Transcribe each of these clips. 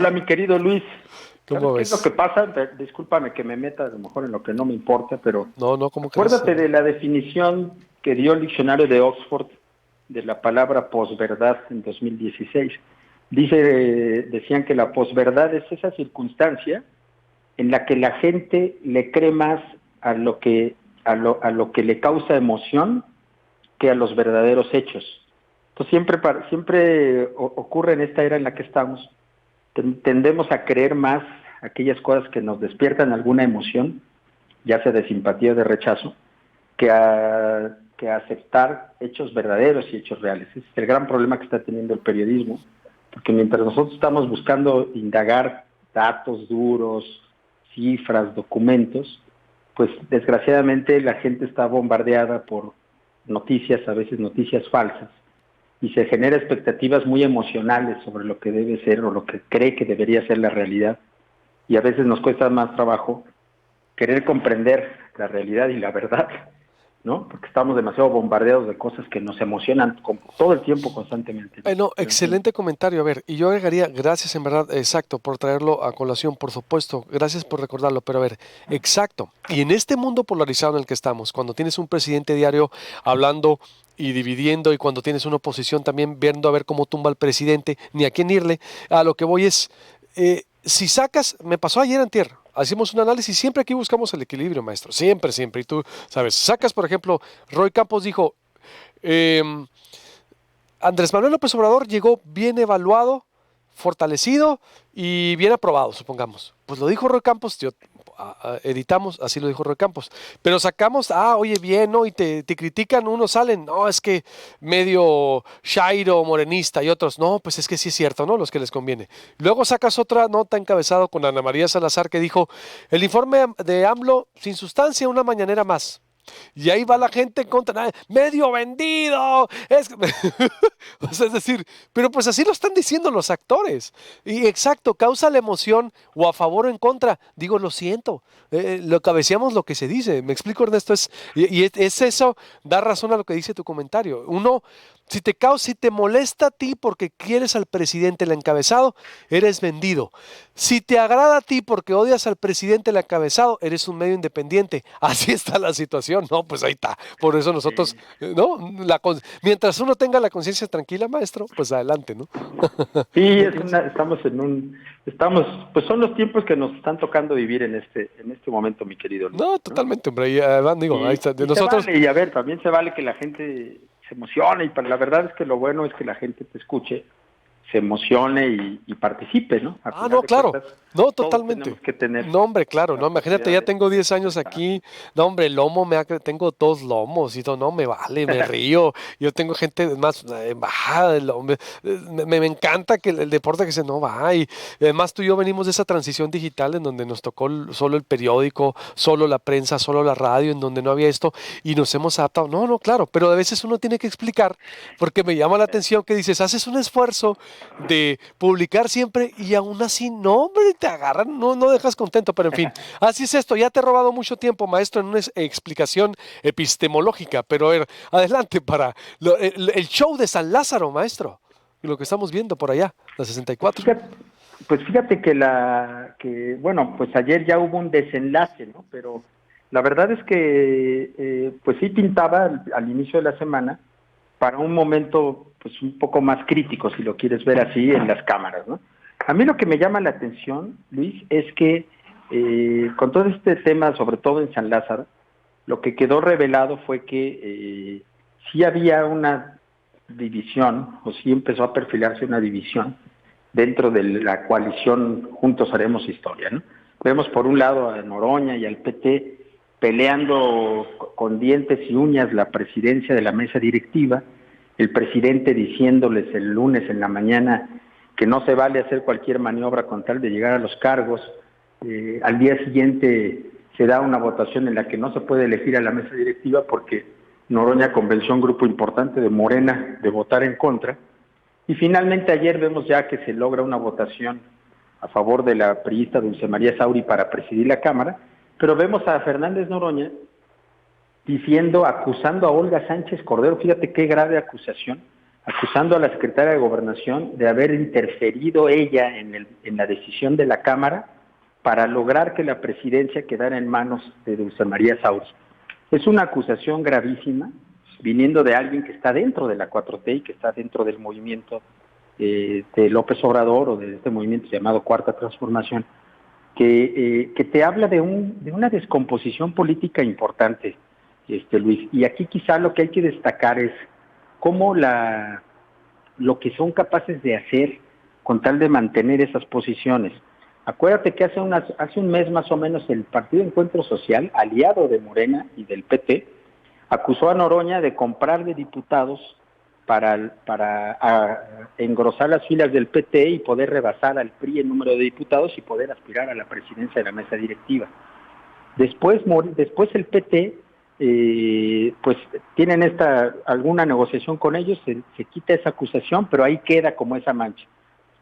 Hola, mi querido Luis. ¿Sabes ¿Cómo qué es lo que ves? pasa? Discúlpame que me meta a lo mejor en lo que no me importa, pero No, no, ¿cómo crees? acuérdate de la definición que dio el diccionario de Oxford de la palabra posverdad en 2016. Decían que la posverdad es esa circunstancia en la que la gente le cree más a lo que le causa emoción que a los verdaderos hechos. Entonces siempre ocurre en esta era en la que estamos, tendemos a creer más aquellas cosas que nos despiertan alguna emoción, ya sea de simpatía o de rechazo, que a aceptar hechos verdaderos y hechos reales. Ese es el gran problema que está teniendo el periodismo, porque mientras nosotros estamos buscando indagar datos duros, cifras, documentos, pues desgraciadamente la gente está bombardeada por noticias, a veces noticias falsas, y se genera expectativas muy emocionales sobre lo que debe ser o lo que cree que debería ser la realidad, y a veces nos cuesta más trabajo querer comprender la realidad y la verdad, ¿no? Porque estamos demasiado bombardeados de cosas que nos emocionan todo el tiempo, constantemente, ¿no? No, Pero en fin. excelente comentario. A ver, y yo agregaría, gracias en verdad, exacto, por traerlo a colación, por supuesto, gracias por recordarlo, pero a ver, exacto. Y en este mundo polarizado en el que estamos, cuando tienes un presidente diario hablando y dividiendo, y cuando tienes una oposición también viendo a ver cómo tumba al presidente, ni a quién irle, a lo que voy es, si sacas, me pasó ayer antier, hacemos un análisis, siempre aquí buscamos el equilibrio, maestro, siempre, siempre, y tú sabes, sacas, por ejemplo, Roy Campos dijo, em, Andrés Manuel López Obrador llegó bien evaluado, fortalecido y bien aprobado, supongamos. Pues lo dijo Roy Campos, editamos, así lo dijo Roy Campos. Pero sacamos, oye, bien, ¿no? Y te critican, unos salen, no, es que medio Shairo, morenista, y otros, no, pues es que sí es cierto, ¿no? Los que les conviene. Luego sacas otra nota encabezado con Ana María Salazar que dijo, el informe de AMLO sin sustancia, una mañanera más. Y ahí va la gente en contra, medio vendido. O sea, es decir, pero pues así lo están diciendo los actores. Y exacto, causa la emoción o a favor o en contra. Digo, lo siento, lo cabeceamos lo que se dice. Me explico, Ernesto, es eso, da razón a lo que dice tu comentario. Uno, si te molesta a ti porque quieres al presidente el encabezado, eres vendido. Si te agrada a ti porque odias al presidente el encabezado, eres un medio independiente. Así está la situación, ¿no? Pues ahí está. Por eso nosotros, ¿no? Mientras uno tenga la conciencia tranquila, maestro, pues adelante, ¿no? Sí, ¿No crees? pues son los tiempos que nos están tocando vivir en este momento, mi querido Luis, No, ¿no? totalmente, hombre. Y, además, digo, ahí Y, está. De y se nosotros, vale, y a ver, también se vale que la gente se emocione, la verdad es que lo bueno es que la gente te escuche, se emocione y participe, ¿no? A final no, de claro. cuentas, No, todos tenemos totalmente. que tener No, hombre, claro, la no, imagínate, posibilidad ya de tengo 10 años expresar. aquí, no, hombre, el lomo, tengo dos lomos y todo, no, me vale, me río, yo tengo gente más embajada del lomo, me encanta que el deporte que se no va, y además tú y yo venimos de esa transición digital en donde nos tocó solo el periódico, solo la prensa, solo la radio, en donde no había esto, y nos hemos adaptado, no, no, claro, pero a veces uno tiene que explicar, porque me llama la atención que dices, haces un esfuerzo de publicar siempre y aún así, no, hombre, te agarran, no, no dejas contento, pero en fin, así es esto, ya te he robado mucho tiempo, maestro, en una explicación epistemológica, pero a ver, adelante para el show de San Lázaro, maestro, y lo que estamos viendo por allá, la Pues 64. fíjate, pues fíjate bueno, pues ayer ya hubo un desenlace, ¿no? Pero la verdad es que, pues sí pintaba al inicio de la semana para un momento, pues un poco más crítico, si lo quieres ver así, en las cámaras, ¿no? A mí lo que me llama la atención, Luis, es que con todo este tema, sobre todo en San Lázaro, lo que quedó revelado fue que sí había una división, o sí empezó a perfilarse una división dentro de la coalición Juntos Haremos Historia, ¿no? Vemos por un lado a Noroña y al PT peleando con dientes y uñas la presidencia de la mesa directiva, el presidente diciéndoles el lunes en la mañana que no se vale hacer cualquier maniobra con tal de llegar a los cargos. Al día siguiente se da una votación en la que no se puede elegir a la mesa directiva porque Noroña convenció a un grupo importante de Morena de votar en contra. Y finalmente ayer vemos ya que se logra una votación a favor de la priista Dulce María Sauri para presidir la Cámara, pero vemos a Fernández Noroña acusando a Olga Sánchez Cordero, fíjate qué grave acusación, acusando a la secretaria de Gobernación de haber interferido ella en la decisión de la Cámara para lograr que la presidencia quedara en manos de Dulce María Sauri. Es una acusación gravísima, viniendo de alguien que está dentro de la 4T y que está dentro del movimiento de López Obrador o de este movimiento llamado Cuarta Transformación, que te habla de una descomposición política importante, Luis. Y aquí quizá lo que hay que destacar es cómo lo que son capaces de hacer con tal de mantener esas posiciones. Acuérdate que hace un mes más o menos el Partido Encuentro Social, aliado de Morena y del PT, acusó a Noroña de comprarle diputados para engrosar las filas del PT y poder rebasar al PRI el número de diputados y poder aspirar a la presidencia de la mesa directiva. Después el PT, pues tienen alguna negociación con ellos, se quita esa acusación, pero ahí queda como esa mancha.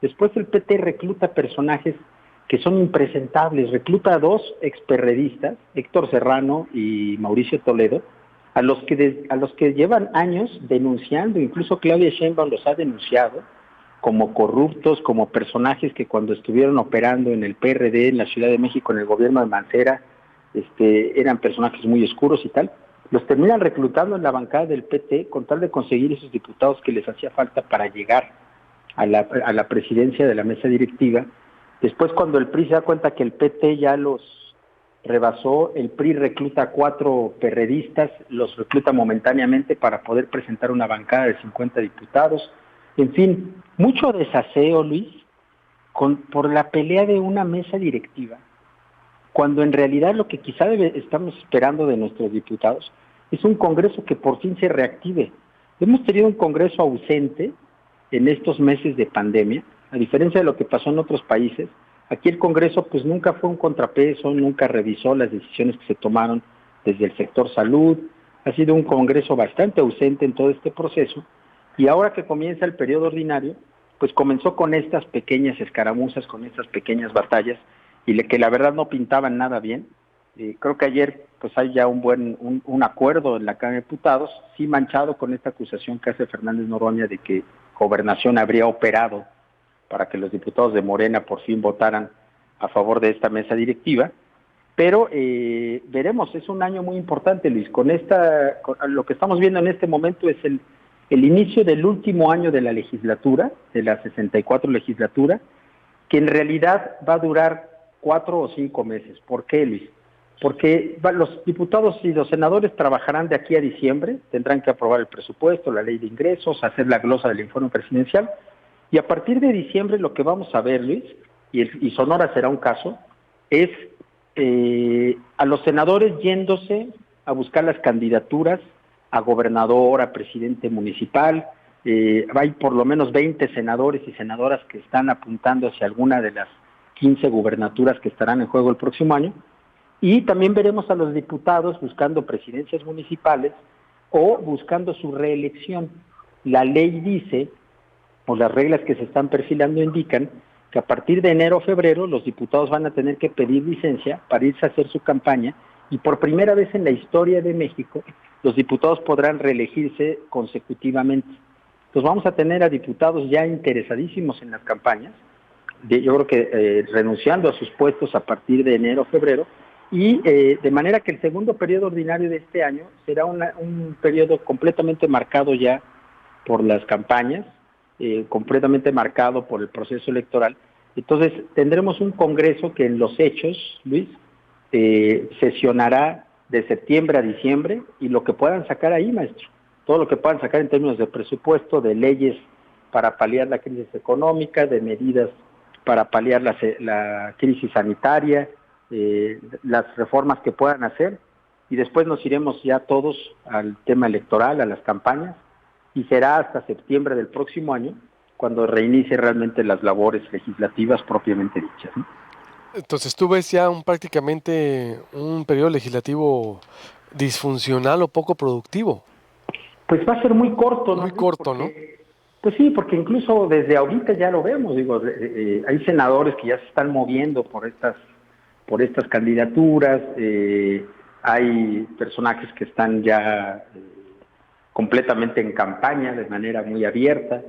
Después el PT recluta personajes que son impresentables, recluta a 2 experredistas, Héctor Serrano y Mauricio Toledo, a los que llevan años denunciando, incluso Claudia Sheinbaum los ha denunciado como corruptos, como personajes que cuando estuvieron operando en el PRD, en la Ciudad de México, en el gobierno de Mancera, eran personajes muy oscuros y tal. Los terminan reclutando en la bancada del PT con tal de conseguir esos diputados que les hacía falta para llegar a la presidencia de la mesa directiva. Después, cuando el PRI se da cuenta que el PT ya los rebasó, el PRI recluta a 4 perredistas, los recluta momentáneamente para poder presentar una bancada de 50 diputados. En fin, mucho desaseo, Luis, por la pelea de una mesa directiva, cuando en realidad lo que quizá estamos esperando de nuestros diputados es un Congreso que por fin se reactive. Hemos tenido un Congreso ausente en estos meses de pandemia, a diferencia de lo que pasó en otros países. Aquí el Congreso pues nunca fue un contrapeso, nunca revisó las decisiones que se tomaron desde el sector salud. Ha sido un Congreso bastante ausente en todo este proceso, y ahora que comienza el periodo ordinario, pues comenzó con estas pequeñas escaramuzas, con estas pequeñas batallas, y que la verdad no pintaban nada bien. Creo que ayer pues hay ya un acuerdo en la Cámara de Diputados, sí manchado con esta acusación que hace Fernández Noroña de que Gobernación habría operado para que los diputados de Morena por fin votaran a favor de esta mesa directiva, pero veremos, es un año muy importante, Luis. Lo que estamos viendo en este momento es el inicio del último año de la legislatura, de la 64 legislatura, que en realidad va a durar 4 o 5 meses. ¿Por qué, Luis? Porque los diputados y los senadores trabajarán de aquí a diciembre, tendrán que aprobar el presupuesto, la ley de ingresos, hacer la glosa del informe presidencial, y a partir de diciembre lo que vamos a ver, Luis, y Sonora será un caso, es a los senadores yéndose a buscar las candidaturas a gobernador, a presidente municipal. Hay por lo menos 20 senadores y senadoras que están apuntando hacia alguna de las 15 gubernaturas que estarán en juego el próximo año, y también veremos a los diputados buscando presidencias municipales o buscando su reelección. La ley dice, o las reglas que se están perfilando indican, que a partir de enero o febrero los diputados van a tener que pedir licencia para irse a hacer su campaña, y por primera vez en la historia de México los diputados podrán reelegirse consecutivamente. Entonces vamos a tener a diputados ya interesadísimos en las campañas, yo creo que renunciando a sus puestos a partir de enero o febrero, y de manera que el segundo periodo ordinario de este año será un periodo completamente marcado ya por las campañas, completamente marcado por el proceso electoral. Entonces tendremos un Congreso que en los hechos, Luis, sesionará de septiembre a diciembre, y lo que puedan sacar ahí, maestro, todo lo que puedan sacar en términos de presupuesto, de leyes para paliar la crisis económica, de medidas para paliar la crisis sanitaria, las reformas que puedan hacer, y después nos iremos ya todos al tema electoral, a las campañas, y será hasta septiembre del próximo año cuando reinicie realmente las labores legislativas propiamente dichas, ¿no? Entonces tú ves ya prácticamente un periodo legislativo disfuncional o poco productivo. Pues va a ser muy corto, ¿no? Muy corto, ¿no? Pues sí, porque incluso desde ahorita ya lo vemos, digo, hay senadores que ya se están moviendo por estas candidaturas, hay personajes que están ya completamente en campaña, de manera muy abierta.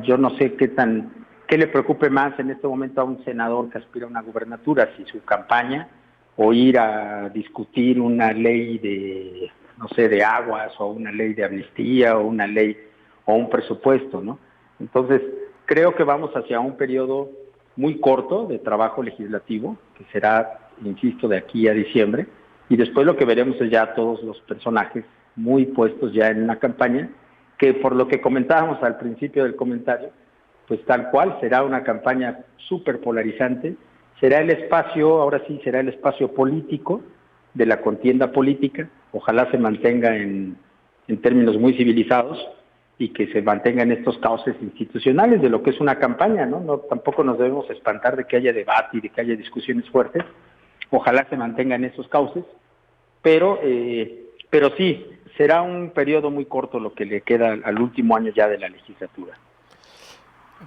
Yo no sé qué le preocupe más en este momento a un senador que aspira a una gubernatura, si su campaña o ir a discutir una ley de, no sé, de aguas, o una ley de amnistía, o una ley, o un presupuesto, ¿no? Entonces, creo que vamos hacia un periodo muy corto de trabajo legislativo, que será, insisto, de aquí a diciembre, y después lo que veremos es ya todos los personajes muy puestos ya en una campaña, que por lo que comentábamos al principio del comentario, pues tal cual será una campaña súper polarizante, será el espacio, ahora sí, será el espacio político de la contienda política, ojalá se mantenga en términos muy civilizados y que se mantengan estos cauces institucionales de lo que es una campaña, ¿no? Tampoco nos debemos espantar de que haya debate y de que haya discusiones fuertes, ojalá se mantengan esos cauces, pero sí, será un periodo muy corto lo que le queda al último año ya de la legislatura.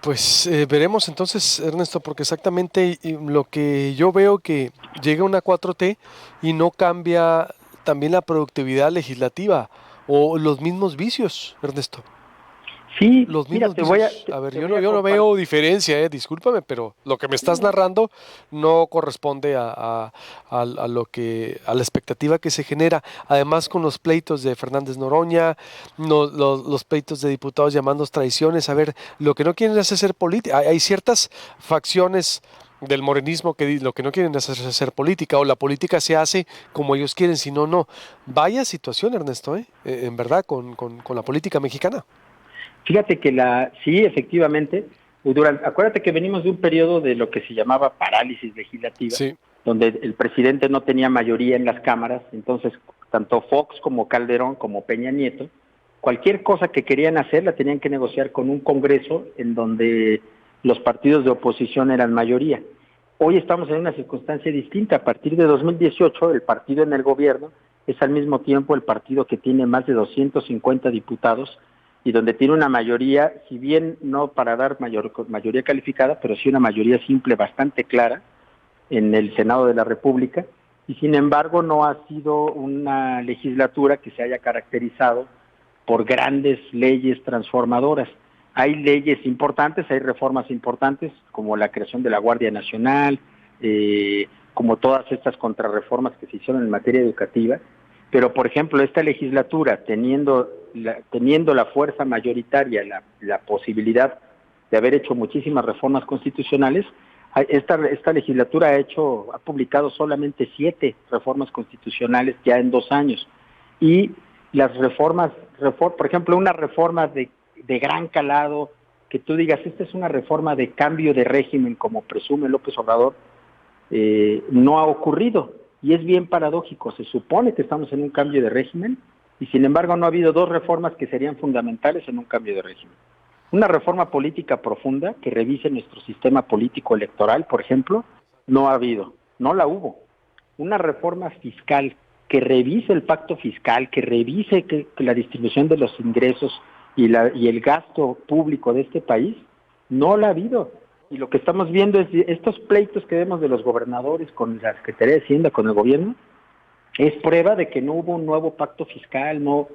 Pues veremos entonces, Ernesto, porque exactamente lo que yo veo que llega una 4T y no cambia también la productividad legislativa o los mismos vicios, Ernesto. Sí, Los mira, mismos vicios. A ver, te yo voy no, a yo no compartir. veo diferencia, discúlpame, pero lo que me estás narrando no corresponde a lo que, a la expectativa que se genera. Además, con los pleitos de Fernández Noroña, los pleitos de diputados llamados traiciones. A ver, lo que no quieren es hacer política. Hay ciertas facciones del morenismo que lo que no quieren es hacer política, o la política se hace como ellos quieren, si no, no. Vaya situación, Ernesto, en verdad, con la política mexicana. Fíjate que sí, efectivamente, acuérdate que venimos de un periodo de lo que se llamaba parálisis legislativa, Sí. donde el presidente no tenía mayoría en las cámaras, entonces tanto Fox como Calderón como Peña Nieto, cualquier cosa que querían hacer la tenían que negociar con un Congreso en donde los partidos de oposición eran mayoría. Hoy estamos en una circunstancia distinta. A partir de 2018, el partido en el gobierno es al mismo tiempo el partido que tiene más de 250 diputados y donde tiene una mayoría, si bien no para dar mayoría calificada, pero sí una mayoría simple bastante clara en el Senado de la República, y sin embargo no ha sido una legislatura que se haya caracterizado por grandes leyes transformadoras. Hay leyes importantes, hay reformas importantes, como la creación de la Guardia Nacional, como todas estas contrarreformas que se hicieron en materia educativa, pero por ejemplo esta legislatura, teniendo la fuerza mayoritaria, la posibilidad de haber hecho muchísimas reformas constitucionales, esta legislatura ha publicado solamente 7 reformas constitucionales ya en 2 años, y las reformas, por ejemplo, una reforma de gran calado, que tú digas, esta es una reforma de cambio de régimen, como presume López Obrador, no ha ocurrido, y es bien paradójico. Se supone que estamos en un cambio de régimen, y sin embargo no ha habido 2 reformas que serían fundamentales en un cambio de régimen. Una reforma política profunda que revise nuestro sistema político electoral, por ejemplo, no ha habido, no la hubo. Una reforma fiscal que revise el pacto fiscal, que revise que la distribución de los ingresos y el gasto público de este país, no la ha habido. Y lo que estamos viendo es estos pleitos que vemos de los gobernadores con la Secretaría de Hacienda, con el gobierno, es prueba de que no hubo un nuevo pacto fiscal, no.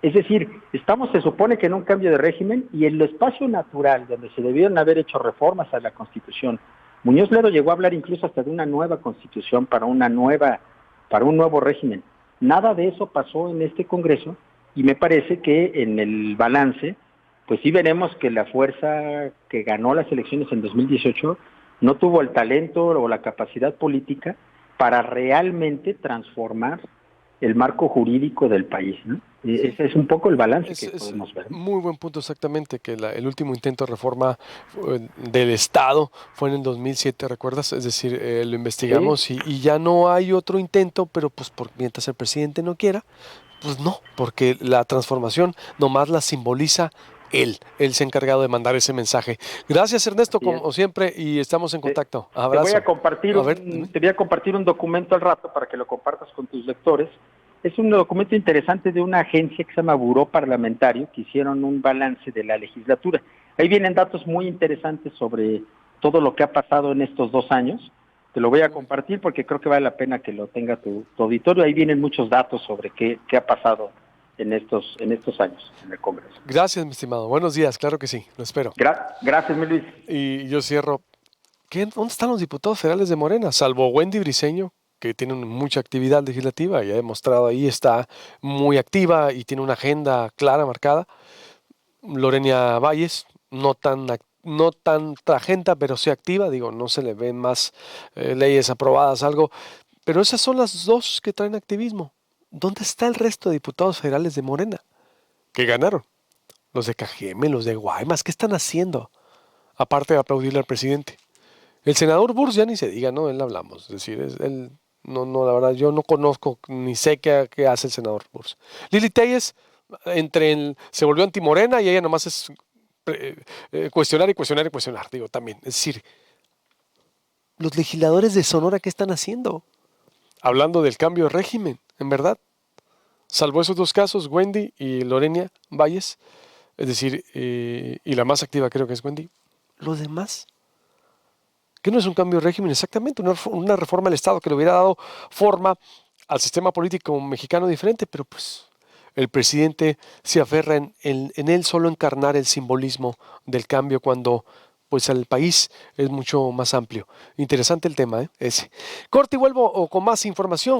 Es decir, se supone que en un cambio de régimen, y en el espacio natural donde se debieron haber hecho reformas a la Constitución. Muñoz Ledo llegó a hablar incluso hasta de una nueva Constitución para un nuevo régimen. Nada de eso pasó en este Congreso, y me parece que en el balance, pues sí veremos que la fuerza que ganó las elecciones en 2018 no tuvo el talento o la capacidad política para realmente transformar el marco jurídico del país, ¿no? Sí. Ese es un poco el balance que Es podemos ver, ¿no? muy buen punto, exactamente, que el último intento de reforma del Estado fue en el 2007, ¿recuerdas? Es decir, lo Sí, investigamos y ya no hay otro intento, pero pues mientras el presidente no quiera, pues no, porque la transformación nomás la simboliza él. Él se ha encargado de mandar ese mensaje. Gracias, Ernesto, así es. como siempre, y estamos en Te, contacto. te voy a Abrazo. compartir A ver, dime. te voy a compartir un documento al rato para que lo compartas con tus lectores. Es un documento interesante de una agencia que se llama Buró Parlamentario, que hicieron un balance de la legislatura. Ahí vienen datos muy interesantes sobre todo lo que ha pasado en estos 2 años. Te lo voy a compartir porque creo que vale la pena que lo tenga tu auditorio. Ahí vienen muchos datos sobre qué ha pasado en estos años en el Congreso. Gracias, mi estimado. Buenos días, claro que sí, lo espero. Gracias, mi Luis. Y yo cierro. ¿Dónde están los diputados federales de Morena? Salvo Wendy Briceño, que tiene mucha actividad legislativa y ha demostrado ahí, está muy activa y tiene una agenda clara, marcada. Lorena Valles, no tanta agenda, pero sí activa, digo, no se le ven más leyes aprobadas, algo, pero esas son las dos que traen activismo. ¿Dónde está el resto de diputados federales de Morena que ganaron? Los de Cajeme, los de Guaymas, ¿qué están haciendo? Aparte de aplaudirle al presidente. El senador Burs ya ni se diga, ¿no? Él hablamos. Es decir, él, no, la verdad, yo no conozco ni sé qué hace el senador Burs. Lili Telles se volvió antimorena y ella nomás es cuestionar y cuestionar y cuestionar, digo, también. Es decir, los legisladores de Sonora, ¿qué están haciendo? Hablando del cambio de régimen, en verdad. Salvo esos dos casos, Wendy y Lorena Valles, es decir, y la más activa creo que es Wendy. Los demás, que no es un cambio de régimen, exactamente, una reforma del Estado que le hubiera dado forma al sistema político mexicano diferente, pero pues el presidente se aferra en él solo encarnar el simbolismo del cambio cuando pues el país es mucho más amplio. Interesante el tema, ese. Corte y vuelvo con más información.